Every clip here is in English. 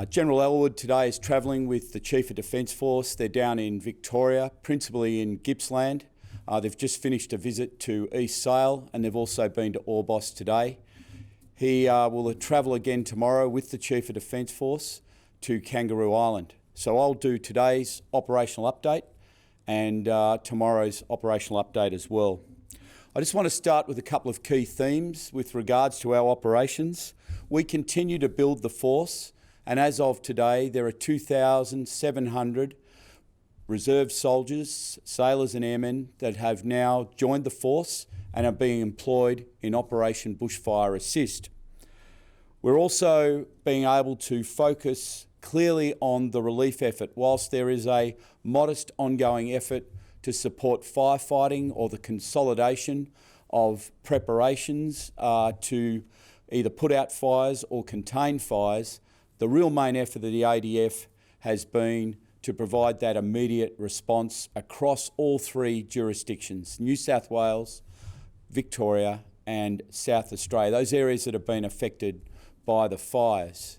General Elwood today is travelling with the Chief of Defence Force. They're down in Victoria, principally in Gippsland. They've just finished a visit to East Sale and they've also been to Orbost today. He will travel again tomorrow with the Chief of Defence Force to Kangaroo Island. So I'll do today's operational update and tomorrow's operational update as well. I just want to start with a couple of key themes with regards to our operations. We continue to build the force, and as of today there are 2,700 reserve soldiers, sailors and airmen that have now joined the force and are being employed in Operation Bushfire Assist. We're also being able to focus clearly on the relief effort. Whilst there is a modest ongoing effort to support firefighting or the consolidation of preparations to either put out fires or contain fires, the real main effort of the ADF has been to provide that immediate response across all three jurisdictions, New South Wales, Victoria and South Australia, those areas that have been affected by the fires.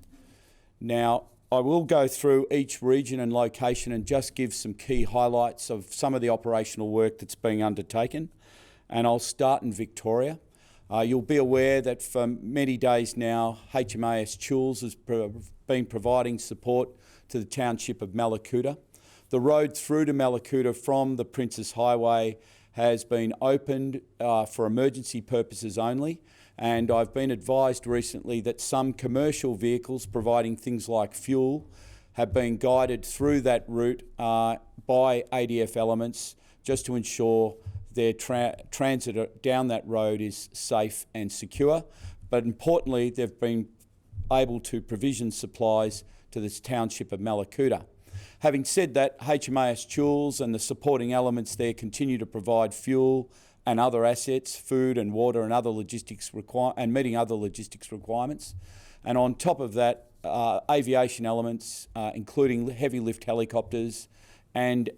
Now, I will go through each region and location and just give some key highlights of some of the operational work that's being undertaken. And I'll start in Victoria. You'll be aware that for many days now, HMAS Choules has been providing support to the township of Mallacoota. The road through to Mallacoota from the Princes Highway has been opened for emergency purposes only, and I've been advised recently that some commercial vehicles providing things like fuel have been guided through that route by ADF elements just to ensure their transit down that road is safe and secure. But importantly, they've been able to provision supplies to this township of Mallacoota. Having said that, HMAS Choules and the supporting elements there continue to provide fuel and other assets, food and water and other logistics and meeting other logistics requirements. And on top of that, aviation elements, including heavy lift helicopters and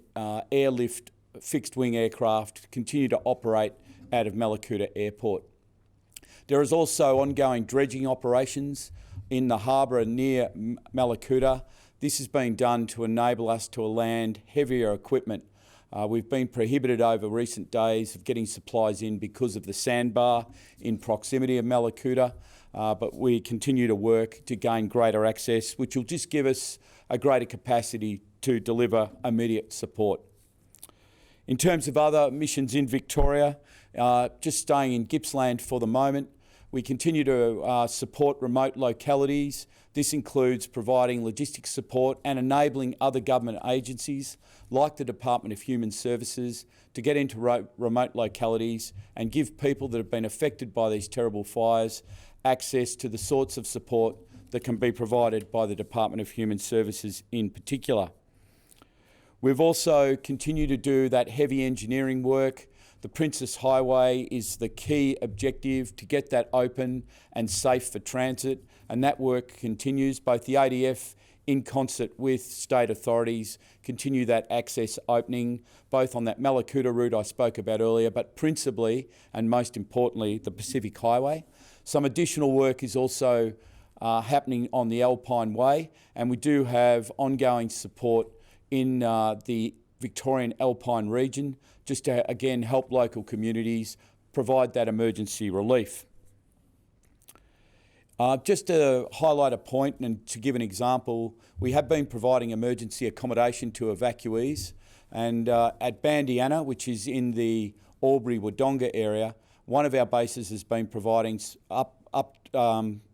airlift fixed wing aircraft, continue to operate out of Mallacoota Airport. There is also ongoing dredging operations in the harbour near Mallacoota. This has been done to enable us to land heavier equipment. We've been prohibited over recent days of getting supplies in because of the sandbar in proximity of Mallacoota, but we continue to work to gain greater access, which will just give us a greater capacity to deliver immediate support. In terms of other missions in Victoria, just staying in Gippsland for the moment, we continue to support remote localities. This includes providing logistics support and enabling other government agencies like the Department of Human Services to get into remote localities and give people that have been affected by these terrible fires access to the sorts of support that can be provided by the Department of Human Services in particular. We've also continued to do that heavy engineering work. The Princes Highway is the key objective to get that open and safe for transit, and that work continues. Both the ADF in concert with state authorities continue that access opening, both on that Mallacoota route I spoke about earlier, but principally and most importantly the Pacific Highway. Some additional work is also happening on the Alpine Way, and we do have ongoing support in the Victorian Alpine region, just to again help local communities provide that emergency relief. Just to highlight a point and to give an example, we have been providing emergency accommodation to evacuees, and at Bandiana, which is in the Albury-Wodonga area, one of our bases has been providing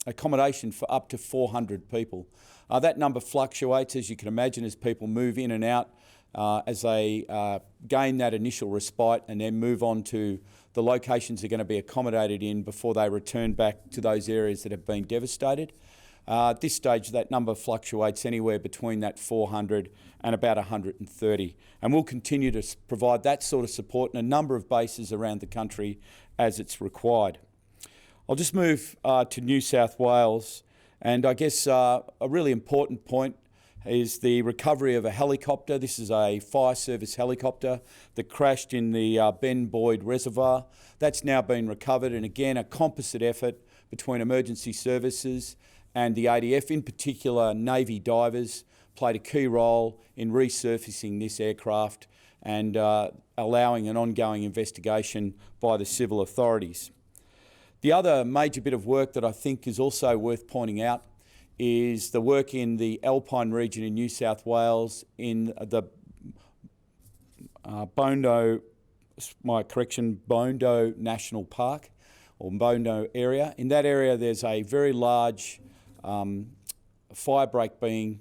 accommodation for up to 400 people. That number fluctuates, as you can imagine, as people move in and out as they gain that initial respite and then move on to the locations they're going to be accommodated in before they return back to those areas that have been devastated. At this stage, that number fluctuates anywhere between that 400 and about 130. And we'll continue to provide that sort of support in a number of bases around the country as it's required. I'll just move to New South Wales, and I guess a really important point is the recovery of a helicopter. This is a fire service helicopter that crashed in the Ben Boyd Reservoir. That's now been recovered, and again a composite effort between emergency services and the ADF, in particular Navy divers, played a key role in resurfacing this aircraft and allowing an ongoing investigation by the civil authorities. The other major bit of work that I think is also worth pointing out is the work in the Alpine region in New South Wales in the Bondo National Park, or Bondo area. In that area there's a very large fire break being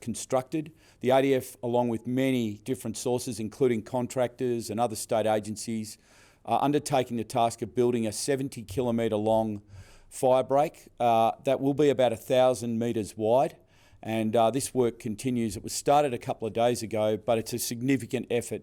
constructed. The ADF, along with many different sources, including contractors and other state agencies, are undertaking the task of building a 70-kilometre long fire break that will be about 1,000 metres wide. And this work continues. It was started a couple of days ago, but it's a significant effort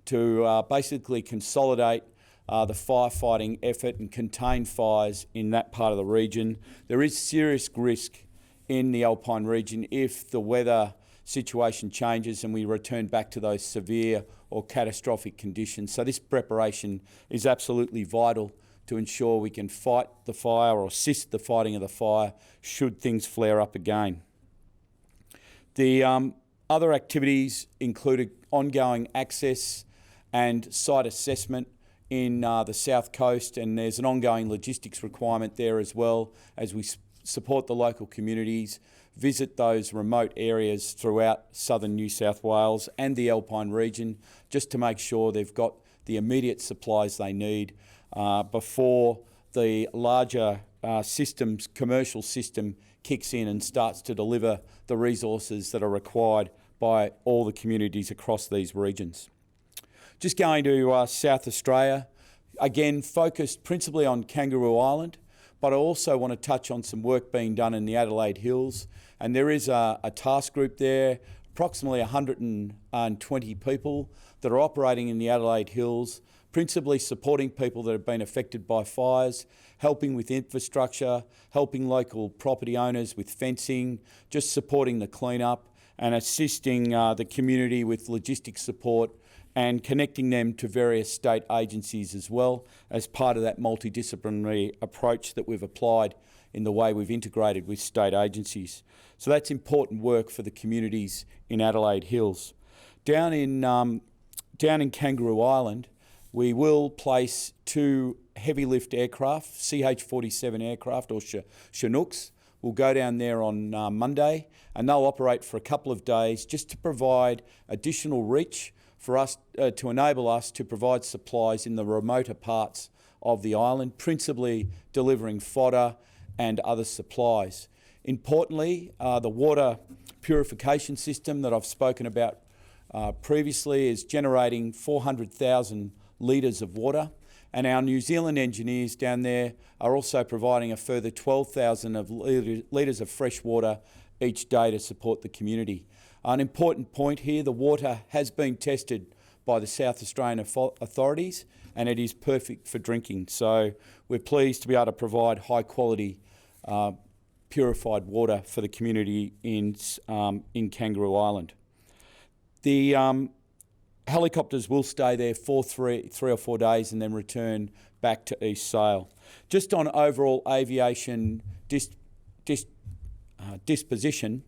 to basically consolidate the firefighting effort and contain fires in that part of the region. There is serious risk in the Alpine region if the weather situation changes and we return back to those severe or catastrophic conditions. So this preparation is absolutely vital to ensure we can fight the fire or assist the fighting of the fire should things flare up again. The other activities included ongoing access and site assessment in the South Coast, and there's an ongoing logistics requirement there as well as we support the local communities, visit those remote areas throughout southern New South Wales and the Alpine region just to make sure they've got the immediate supplies they need before the larger commercial system kicks in and starts to deliver the resources that are required by all the communities across these regions. Just going to South Australia, again focused principally on Kangaroo Island, but I also want to touch on some work being done in the Adelaide Hills. And there is a task group there, approximately 120 people that are operating in the Adelaide Hills, principally supporting people that have been affected by fires, helping with infrastructure, helping local property owners with fencing, just supporting the cleanup and assisting the community with logistics support and connecting them to various state agencies as well as part of that multidisciplinary approach that we've applied in the way we've integrated with state agencies. So that's important work for the communities in Adelaide Hills. Down in Kangaroo Island, we will place 2 heavy lift aircraft, CH-47 aircraft or Chinooks. We'll go down there on Monday and they'll operate for a couple of days just to provide additional reach for us to enable us to provide supplies in the remoter parts of the island, principally delivering fodder and other supplies. Importantly, the water purification system that I've spoken about previously is generating 400,000 litres of water, and our New Zealand engineers down there are also providing a further 12,000 litres of fresh water each day to support the community. An important point here, the water has been tested by the South Australian authorities and it is perfect for drinking. So we're pleased to be able to provide high quality purified water for the community in Kangaroo Island. The helicopters will stay there for three or 4 days and then return back to East Sale. Just on overall aviation disposition,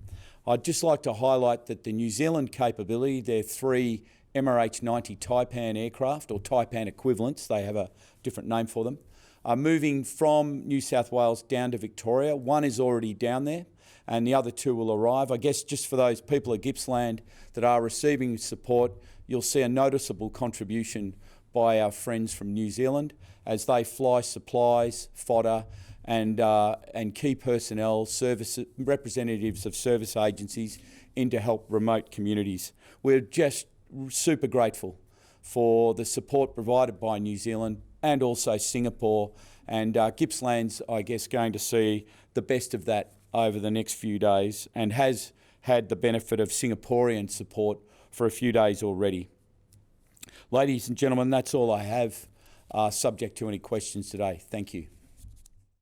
I'd just like to highlight that the New Zealand capability, their 3 MRH-90 Taipan aircraft, or Taipan equivalents, they have a different name for them, are moving from New South Wales down to Victoria. 1 is already down there and the other 2 will arrive. I guess just for those people at Gippsland that are receiving support, you'll see a noticeable contribution by our friends from New Zealand as they fly supplies, fodder and key personnel, representatives of service agencies in to help remote communities. We're just super grateful for the support provided by New Zealand and also Singapore, and Gippsland's, I guess, going to see the best of that over the next few days and has had the benefit of Singaporean support for a few days already. Ladies and gentlemen, that's all I have, subject to any questions today. Thank you.